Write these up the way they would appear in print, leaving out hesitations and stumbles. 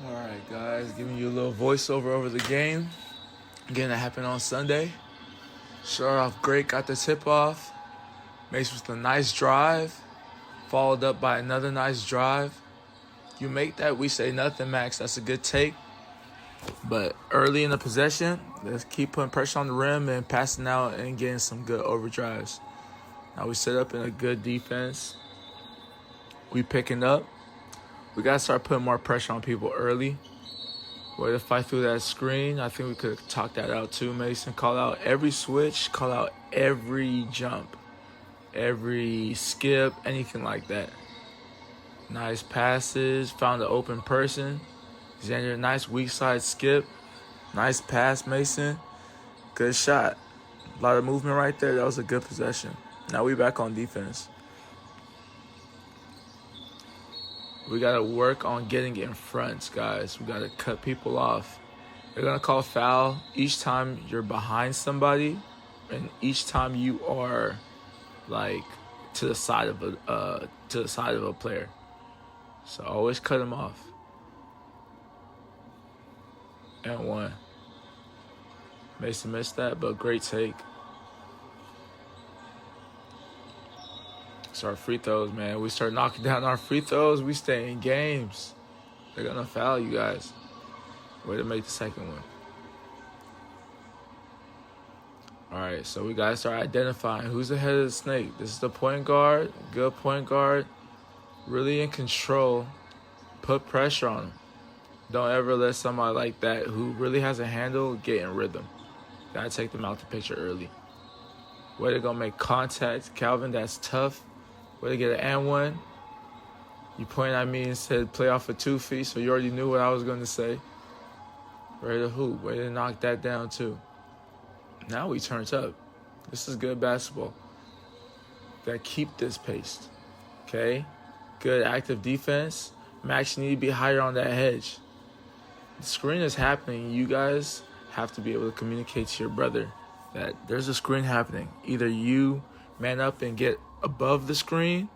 Alright, guys, giving you a little voiceover over the game. Again, that happened on Sunday. Started off great, got the tip off. Mace with a nice drive, followed up by another nice drive. You make that, we say nothing, Max. That's a good take. But early in the possession, let's keep putting pressure on the rim and passing out and getting some good overdrives. Now we set up in a good defense. We picking up. We got to start putting more pressure on people early. Way to fight through that screen. I think we could talk that out too, Mason. Call out every switch. Call out every jump. Every skip. Anything like that. Nice passes. Found an open person. Xander, nice weak side skip. Nice pass, Mason. Good shot. A lot of movement right there. That was a good possession. Now we back on defense. We got to work on getting in front, guys. We got to cut people off. They're going to call foul each time you're behind somebody and each time you are like to the side of a player. So always cut them off. And one. Mason missed that, but great take. It's our free throws, man. We start knocking down our free throws, we stay in games. They're going to foul you guys. Way to make the second one. All right, so we got to start identifying who's ahead of the snake. This is the point guard. Good point guard. Really in control. Put pressure on him. Don't ever let somebody like that who really has a handle get in rhythm. Got to take them out the picture early. Way to go make contact. Calvin, that's tough. Way to get an and one. You pointed at me and said play off of 2 feet, so you already knew what I was going to say. Ready to hoop. Way to knock that down too. Now we turned up. This is good basketball. Got to keep this pace. Okay? Good active defense. Max, you need to be higher on that hedge. The screen is happening. You guys have to be able to communicate to your brother that there's a screen happening. Either you man up and get above the screen,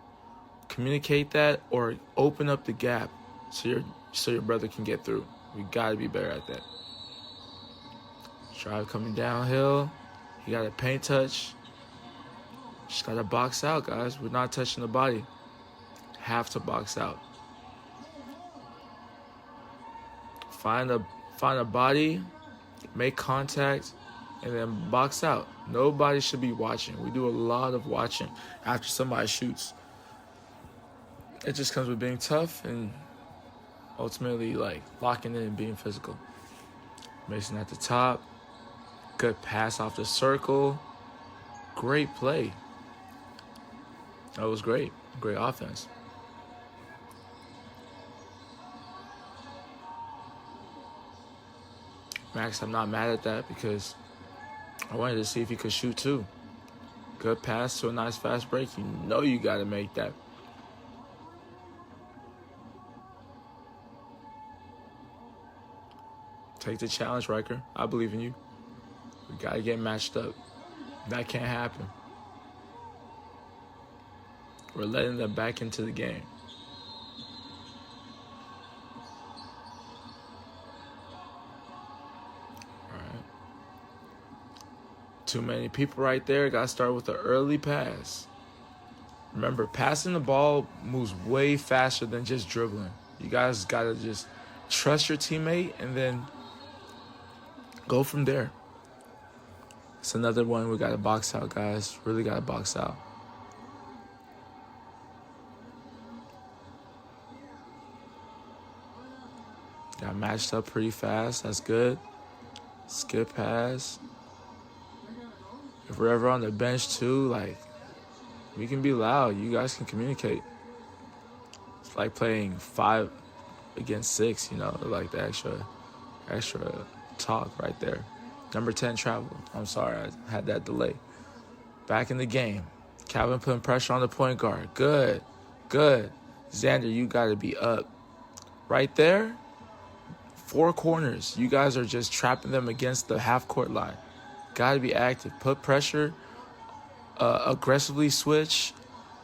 communicate that, or open up the gap so your brother can get through. We got to be better at that. Drive coming downhill. You got a paint touch. Just got to box out, guys. We're not touching the body. Have to box out. Find a body, make contact, and then box out. Nobody should be watching. We do a lot of watching after somebody shoots. It just comes with being tough and ultimately like locking in and being physical. Mason at the top. Good pass off the circle. Great play. That was great. Great offense. Max, I'm not mad at that because I wanted to see if he could shoot too. Good pass to a nice fast break. You know you got to make that. Take the challenge, Riker. I believe in you. We got to get matched up. That can't happen. We're letting them back into the game. Too many people right there. Got to start with an early pass. Remember, passing the ball moves way faster than just dribbling. You guys got to just trust your teammate and then go from there. It's another one we got to box out, guys. Really got to box out. Got matched up pretty fast. That's good. Skip pass. If we're ever on the bench too, like, we can be loud. You guys can communicate. It's like playing 5 against 6, you know, like the extra talk right there. Number 10 travel. I'm sorry, I had that delay. Back in the game. Calvin putting pressure on the point guard. Good. Xander, you got to be up. Right there, 4 corners. You guys are just trapping them against the half-court line. Got to be active. Put pressure. Aggressively switch.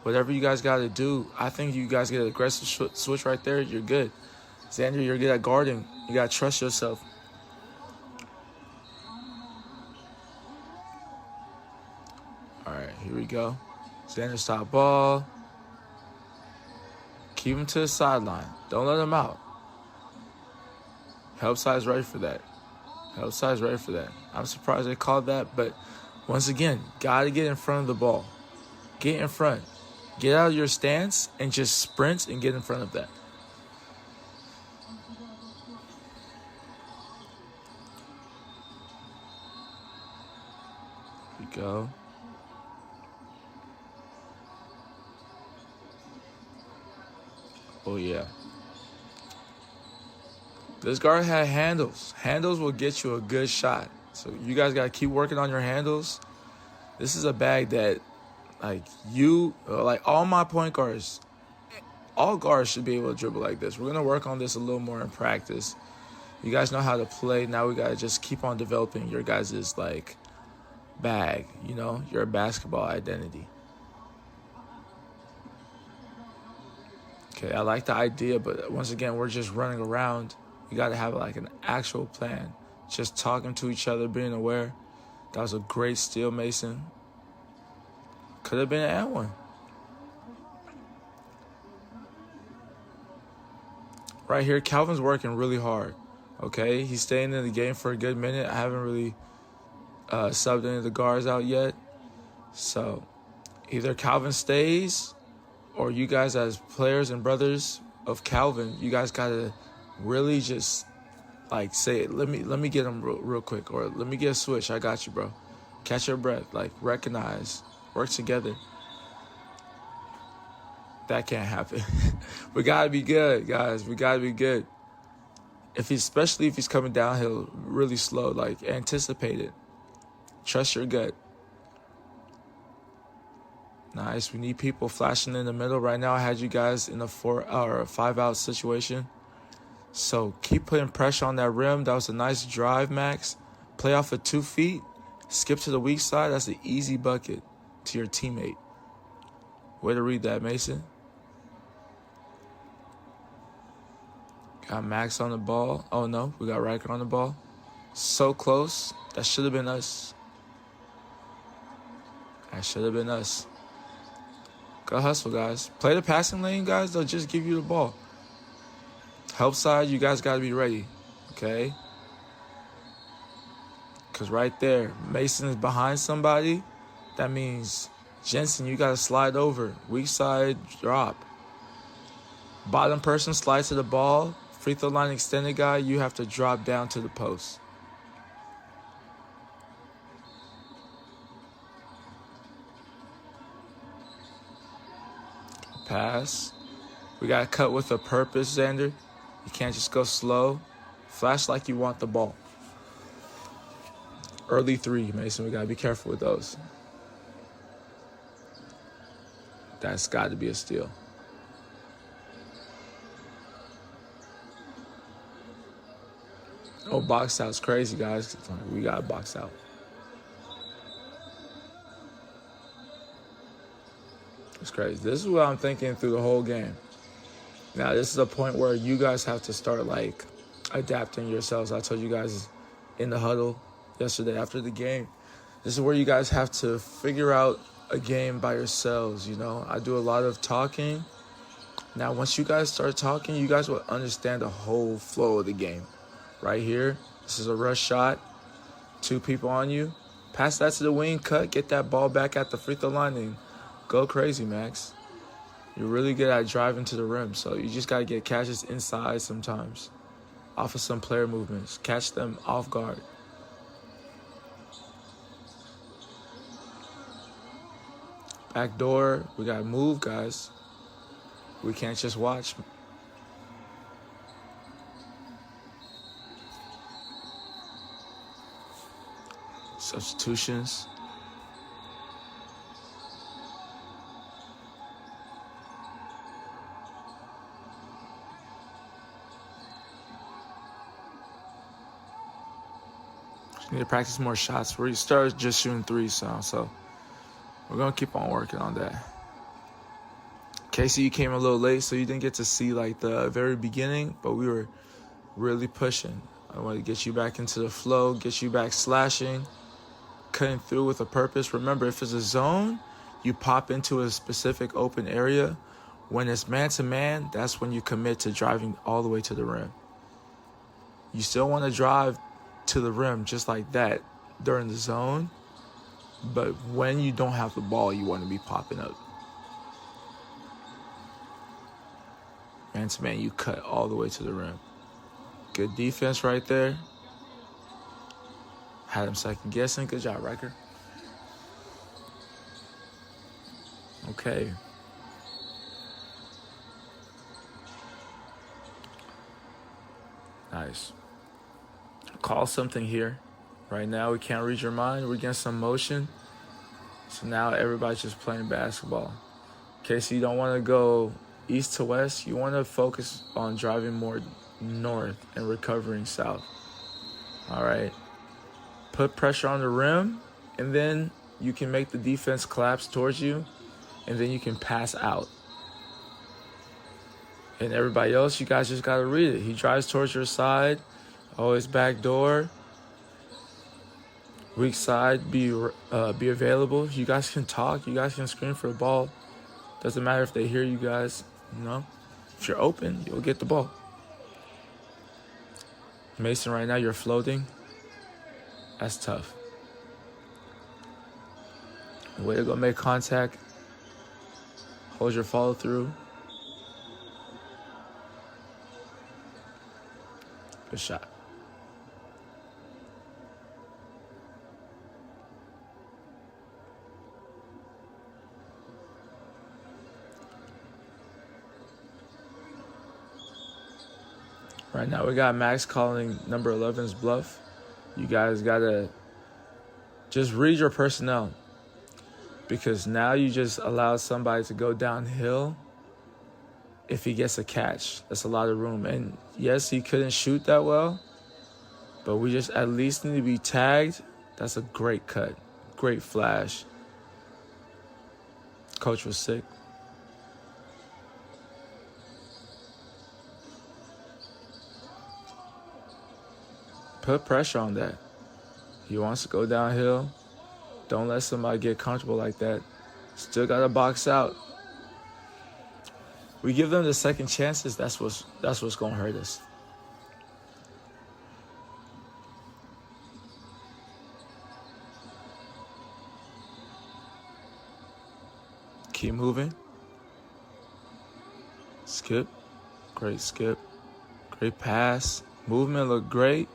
Whatever you guys got to do. I think you guys get an aggressive switch right there. You're good. Xander, you're good at guarding. You got to trust yourself. All right, here we go. Xander, stop ball. Keep him to the sideline. Don't let him out. Help side's ready for that. Help side's ready for that. I'm surprised they called that, but once again, got to get in front of the ball. Get in front. Get out of your stance and just sprint and get in front of that. Here we go. Oh, yeah. This guard had handles. Handles will get you a good shot. So you guys got to keep working on your handles. This is a bag that, like all my point guards, all guards should be able to dribble like this. We're going to work on this a little more in practice. You guys know how to play. Now we got to just keep on developing your guys' bag, your basketball identity. Okay, I like the idea, but once again, we're just running around. You got to have an actual plan. Just talking to each other, being aware. That was a great steal, Mason. Could have been an and one. Right here, Calvin's working really hard. Okay, he's staying in the game for a good minute. I haven't really subbed any of the guards out yet. So either Calvin stays, or you guys as players and brothers of Calvin, you guys got to really just say it. Let me get him real quick, or let me get a switch. I got you, bro. Catch your breath. Recognize. Work together. That can't happen. We got to be good, guys. We got to be good. Especially if he's coming downhill really slow, anticipate it. Trust your gut. Nice. We need people flashing in the middle. Right now, I had you guys in a 4 or 5 out situation. So keep putting pressure on that rim. That was a nice drive, Max. Play off of 2 feet. Skip to the weak side. That's an easy bucket to your teammate. Way to read that, Mason. Got Max on the ball. Oh, no. We got Riker on the ball. So close. That should have been us. That should have been us. Go hustle, guys. Play the passing lane, guys. They'll just give you the ball. Help side, you guys got to be ready. Okay? Because right there, Mason is behind somebody. That means, Jensen, you got to slide over. Weak side, drop. Bottom person slides to the ball. Free throw line extended guy, you have to drop down to the post. Pass. We got to cut with a purpose, Xander. You can't just go slow. Flash like you want the ball. Early 3, Mason. We got to be careful with those. That's got to be a steal. Oh, box out's crazy, guys. We got to box out. It's crazy. This is what I'm thinking through the whole game. Now, this is a point where you guys have to start, adapting yourselves. I told you guys in the huddle yesterday after the game. This is where you guys have to figure out a game by yourselves, I do a lot of talking. Now, once you guys start talking, you guys will understand the whole flow of the game. Right here, this is a rush shot. 2 people on you. Pass that to the wing, cut, get that ball back at the free throw line, and go crazy, Max. You're really good at driving to the rim, so you just got to get catches inside sometimes. Off of some player movements. Catch them off guard. Back door. We got to move, guys. We can't just watch. Substitutions. Need to practice more shots. We started just shooting 3s, so we're going to keep on working on that. Casey, you came a little late, so you didn't get to see like the very beginning, but we were really pushing. I want to get you back into the flow, get you back slashing, cutting through with a purpose. Remember, if it's a zone, you pop into a specific open area. When it's man-to-man, that's when you commit to driving all the way to the rim. You still want to drive to the rim just like that during the zone, but when you don't have the ball, you want to be popping up. Man-to-man, you cut all the way to the rim. Good defense right there. Had him second guessing. Good job, Riker. Okay. Nice. Call something here. Right now, we can't read your mind. We're getting some motion. So now everybody's just playing basketball. Okay, so you don't want to go east to west. You want to focus on driving more north and recovering south. All right. Put pressure on the rim, and then you can make the defense collapse towards you, and then you can pass out. And everybody else, you guys just got to read it. He drives towards your side, always back door. Weak side, be available. You guys can talk. You guys can scream for the ball. Doesn't matter if they hear you guys. You know, if you're open, you'll get the ball. Mason, right now you're floating. That's tough. Way to go make contact. Hold your follow through. Good shot. Right now we got Max calling number 11's bluff. You guys got to just read your personnel, because now you just allow somebody to go downhill. If he gets a catch, that's a lot of room. And yes, he couldn't shoot that well, but we just at least need to be tagged. That's a great cut, great flash. Coach was sick. Put pressure on that. He wants to go downhill. Don't let somebody get comfortable like that. Still got to box out. We give them the second chances. That's what's going to hurt us. Keep moving. Skip. Great skip. Great pass. Movement looked great.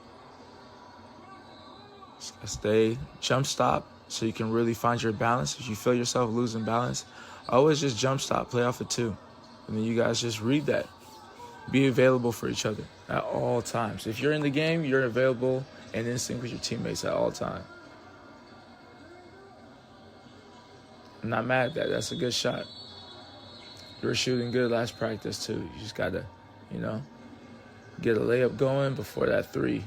Stay jump stop so you can really find your balance. If you feel yourself losing balance, always just jump stop, play off of two. And then you guys just read that. Be available for each other at all times. If you're in the game, you're available and in sync with your teammates at all times. I'm not mad at that. That's a good shot. You were shooting good last practice too. You just got to, get a layup going before that three.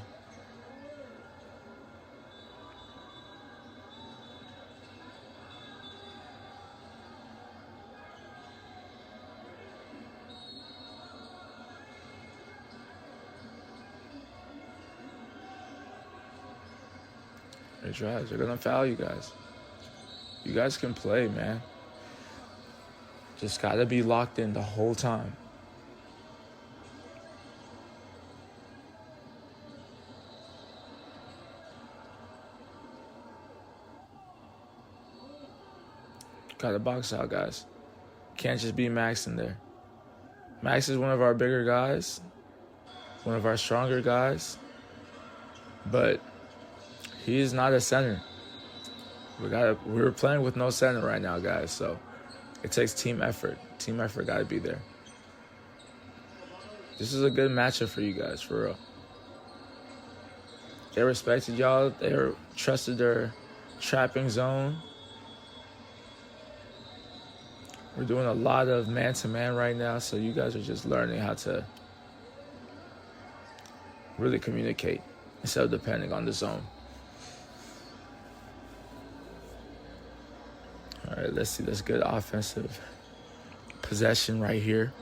They drive. They're going to foul you guys. You guys can play, man. Just got to be locked in the whole time. Got to box out, guys. Can't just be Max in there. Max is one of our bigger guys, one of our stronger guys, but he is not a center. We're playing with no center right now, guys, so it takes team effort. Team effort got to be there. This is a good matchup for you guys, for real. They respected y'all. They trusted their trapping zone. We're doing a lot of man-to-man right now, so you guys are just learning how to really communicate instead of depending on the zone. All right, let's see. That's good offensive possession right here.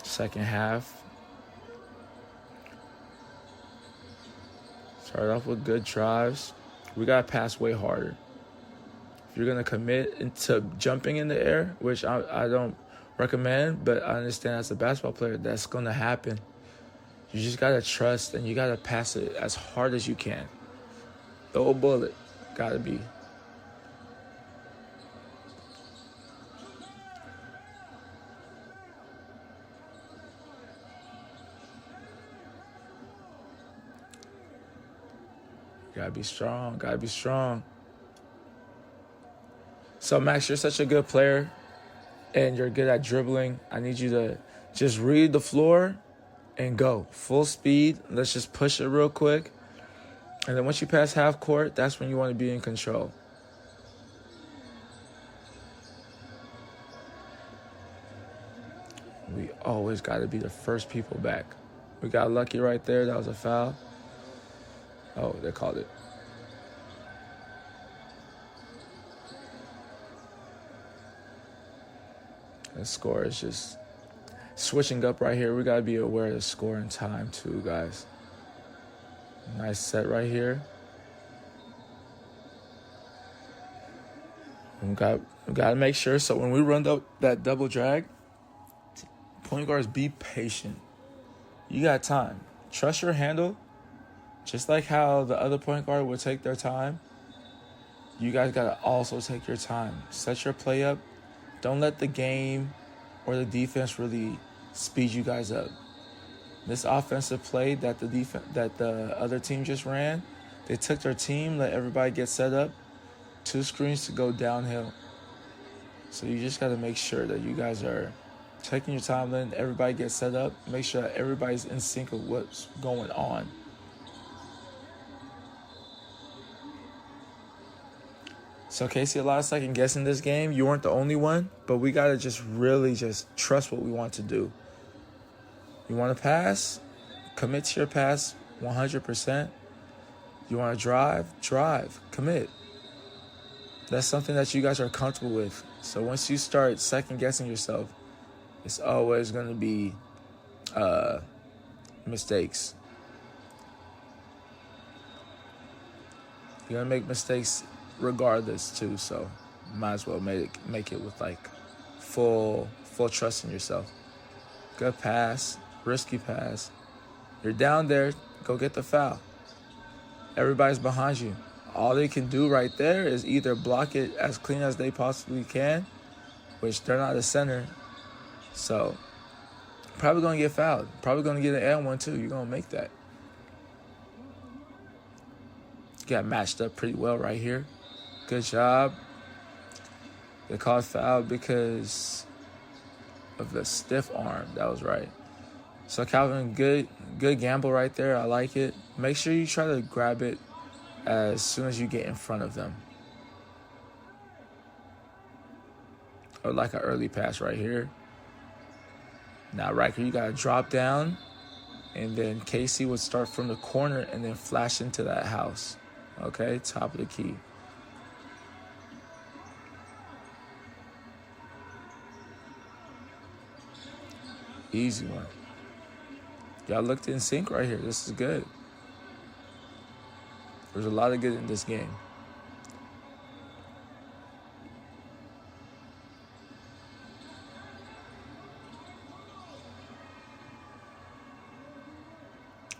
Second half. Start off with good drives. We got to pass way harder. If you're going to commit into jumping in the air, which I don't recommend, but I understand as a basketball player that's going to happen. You just got to trust, and you got to pass it as hard as you can. Throw a bullet. Got to be. Gotta be strong. Gotta be strong. So, Max, you're such a good player, and you're good at dribbling. I need you to just read the floor and go. Full speed. Let's just push it real quick. And then once you pass half court, that's when you want to be in control. We always got to be the first people back. We got lucky right there. That was a foul. Oh, they called it. The score is just switching up right here. We got to be aware of the score and time too, guys. Nice set right here. We got to make sure. So when we run that double drag, point guards, be patient. You got time. Trust your handle. Just like how the other point guard would take their time, you guys got to also take your time. Set your play up. Don't let the game or the defense really speed you guys up. This offensive play that the other team just ran, they took their team, let everybody get set up, 2 screens to go downhill. So you just got to make sure that you guys are taking your time, letting everybody get set up. Make sure that everybody's in sync with what's going on. So Casey, a lot of second guessing this game. You weren't the only one, but we got to just really just trust what we want to do. You want to pass? Commit to your pass 100%. You want to drive, commit. That's something that you guys are comfortable with. So once you start second guessing yourself, it's always going to be mistakes. You're going to make mistakes regardless too, so might as well make it with like full trust in yourself. Good pass, risky pass. You're down there, go get the foul. Everybody's behind you. All they can do right there is either block it as clean as they possibly can, which they're not a center, so probably gonna get fouled. Probably gonna get an L1 too. You're gonna make that. You got matched up pretty well right here. Good job. They called foul because of the stiff arm. That was right. So Calvin, good gamble right there. I like it. Make sure you try to grab it as soon as you get in front of them. Or like an early pass right here. Now, Riker, you got to drop down. And then Casey would start from the corner and then flash into that house. Okay, top of the key. Easy one. Y'all looked in sync right here. This is good. There's a lot of good in this game.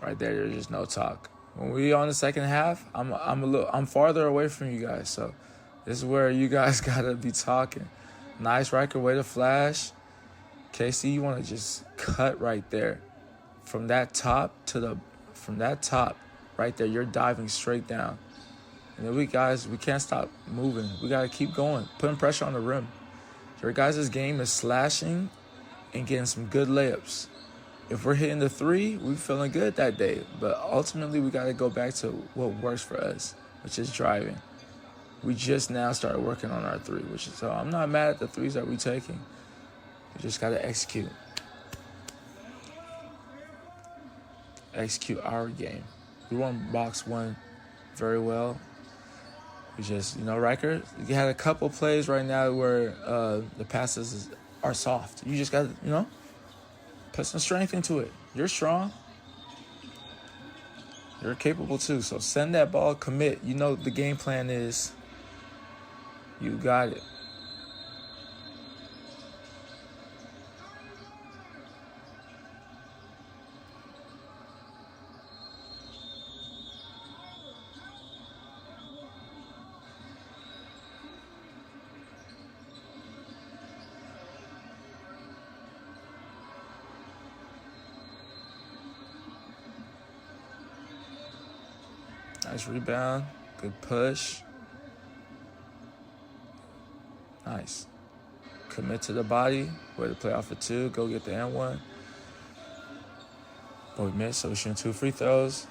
Right there, there's just no talk. When we on the second half, I'm farther away from you guys, so this is where you guys gotta be talking. Nice, Riker, way to flash. KC, you want to just cut right there. From that top right there, you're diving straight down. And then we can't stop moving. We got to keep going, putting pressure on the rim. Your guys' game is slashing and getting some good layups. If we're hitting the 3, we're feeling good that day. But ultimately, we got to go back to what works for us, which is driving. We just now started working on our 3, so I'm not mad at the 3s that we're taking. We just got to execute. Execute our game. We won box 1 very well. We just, Riker, you had a couple plays right now where the passes are soft. You just got to, put some strength into it. You're strong. You're capable too. So send that ball, commit. The game plan is. You got it. Nice rebound. Good push. Nice. Commit to the body. Way to play off of 2. Go get the N1. But we missed, so we're shooting 2 free throws.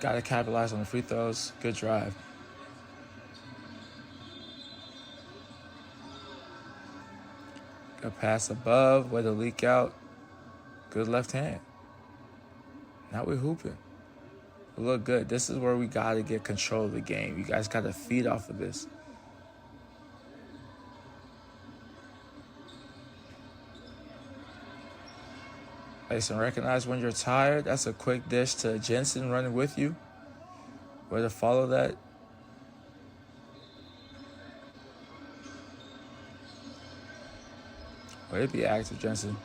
Got to capitalize on the free throws. Good drive. Good pass above. Way to leak out. Good left hand. Now we're hooping. We look good. This is where we got to get control of the game. You guys got to feed off of this. Mason, recognize when you're tired. That's a quick dish to Jensen running with you. Way to follow that. Way to be active, Jensen.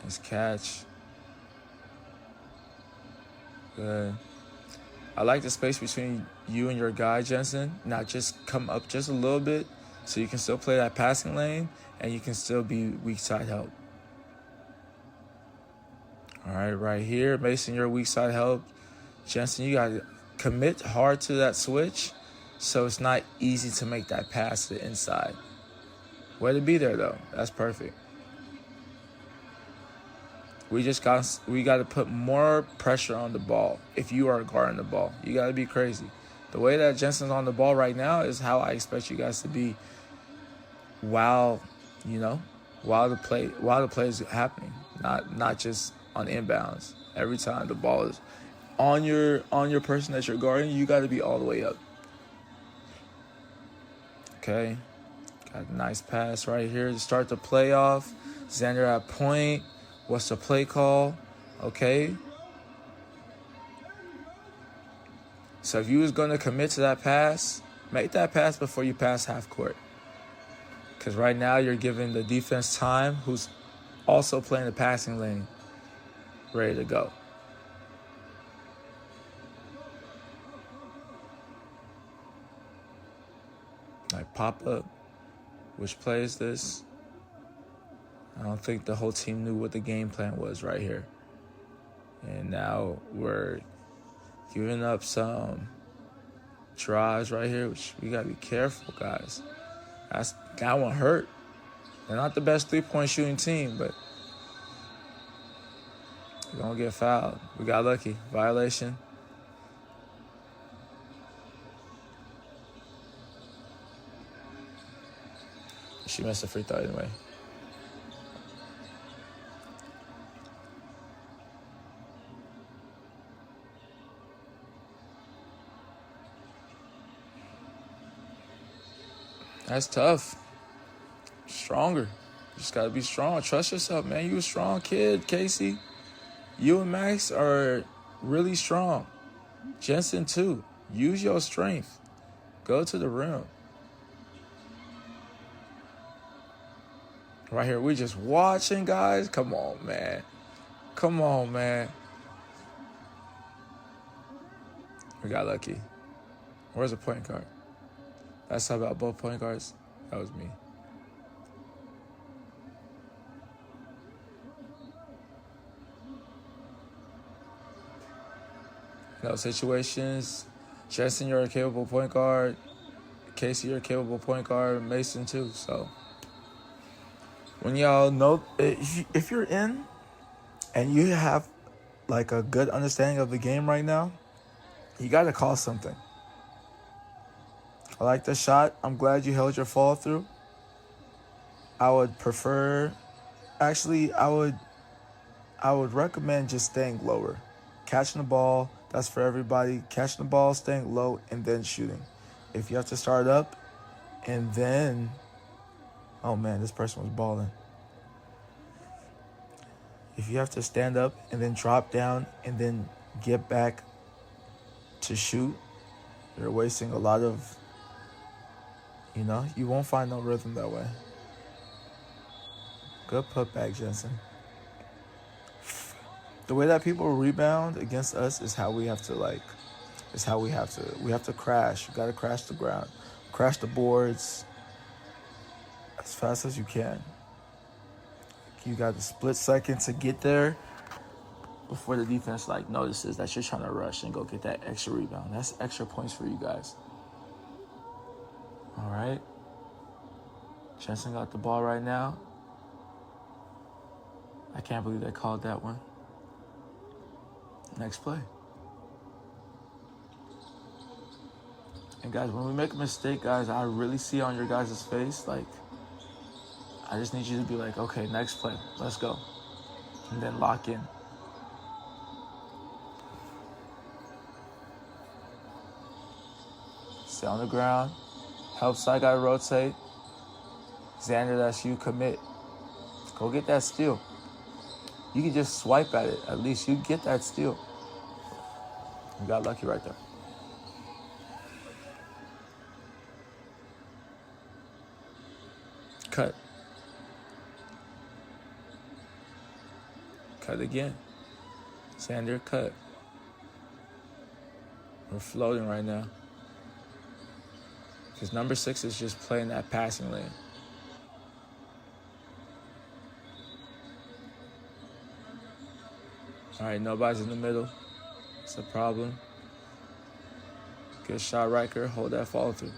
Nice catch. Good. I like the space between you and your guy, Jensen. Now just come up just a little bit so you can still play that passing lane and you can still be weak side help. All right here. Mason, your weak side help. Jensen, you got to commit hard to that switch so it's not easy to make that pass to the inside. Way to be there, though. That's perfect. We got to put more pressure on the ball if you are guarding the ball. You got to be crazy. The way that Jensen's on the ball right now is how I expect you guys to be while the play is happening, not just on inbounds. Every time the ball is on your person that you're guarding, you got to be all the way up. Okay, got a nice pass right here to start the playoff. Xander at point. What's the play call? Okay. So if you was going to commit to that pass, make that pass before you pass half court. Because right now you're giving the defense time, who's also playing the passing lane, ready to go. Like pop up. Which play is this? I don't think the whole team knew what the game plan was right here. And now we're giving up some drives right here, which we got to be careful, guys. That one hurt. They're not the best three-point shooting team, but we're going to get fouled. We got lucky. Violation. She missed a free throw anyway. That's tough. Stronger. Just got to be strong. Trust yourself, man. You a strong kid, Casey. You and Max are really strong. Jensen, too. Use your strength. Go to the rim. Right here, we just watching, guys. Come on, man. Come on, man. We got lucky. Where's the point guard? That's how about both point guards. That was me. No situations. Justin, you're a capable point guard. Casey, you're a capable point guard. Mason, too. So, when y'all know, if you're in and you have like a good understanding of the game right now, you got to call something. I like the shot. I'm glad you held your fall through. I would recommend just staying lower. Catching the ball, That's for everybody. Catching the ball, staying low, and then shooting. If you have to start up and then... Oh, man, this person was balling. If you have to stand up and then drop down and then get back to shoot, you're wasting a lot of... you won't find no rhythm that way. Good putback, Jensen. The way that people rebound against us is how we have to, we have to crash. You got to crash the ground. Crash the boards as fast as you can. You got a split second to get there before the defense, notices that you're trying to rush and go get that extra rebound. That's extra points for you guys. All right. Jensen got the ball right now. I can't believe they called that one. Next play. And guys, when we make a mistake, guys, I really see on your guys' face, I just need you to be like, okay, next play, let's go. And then lock in. Stay on the ground. Help side guy rotate. Xander, that's you, commit. Go get that steal. You can just swipe at it. At least you get that steal. You got lucky right there. Cut. Cut again. Xander, cut. We're floating right now. Because number 6 is just playing that passing lane. All right, nobody's in the middle. It's a problem. Good shot, Riker. Hold that follow through.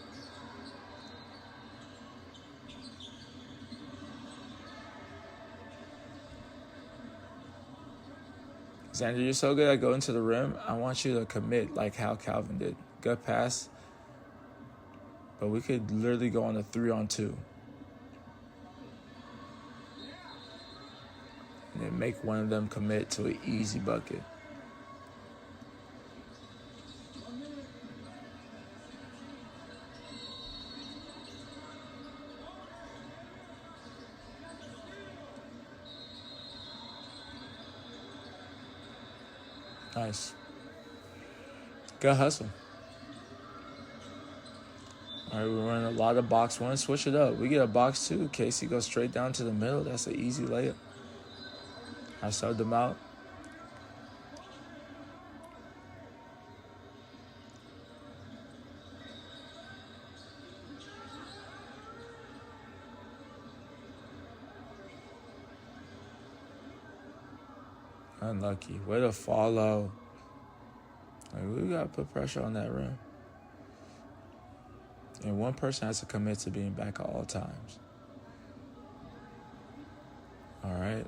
Xander, you're so good at going to the rim. I want you to commit like how Calvin did. Good pass. But we could literally go on a 3-on-2. And then make one of them commit to an easy bucket. Nice. Good hustle. All right, we're running a lot of box one. Switch it up. We get a box two. Casey goes straight down to the middle. That's an easy layup. I subbed them out. Unlucky. Way to follow. We got to put pressure on that rim. And one person has to commit to being back at all times. All right.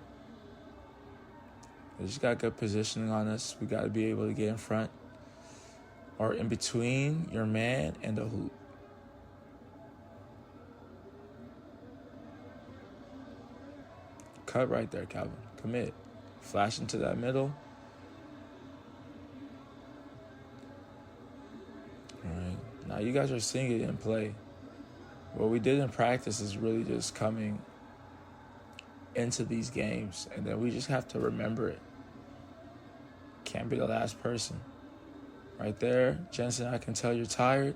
We just got good positioning on us. We got to be able to get in front or in between your man and the hoop. Cut right there, Calvin. Commit. Flash into that middle. All right. Now you guys are seeing it in play. What we did in practice is really just coming into these games, and then we just have to remember it. Can't be the last person. Right there, Jensen, I can tell you're tired.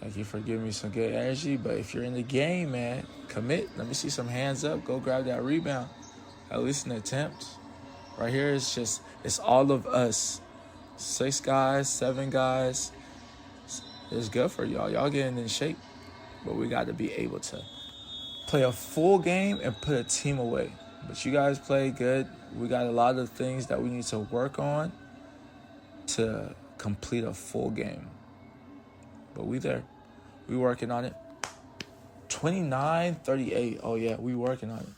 Thank you for giving me some good energy, but if you're in the game, man, commit. Let me see some hands up. Go grab that rebound. At least an attempt. Right here, it's all of us. 6 guys, 7 guys. It's good for y'all. Y'all getting in shape. But we got to be able to play a full game and put a team away. But you guys play good. We got a lot of things that we need to work on to complete a full game. But we there. We working on it. 29-38. Oh, yeah, we working on it.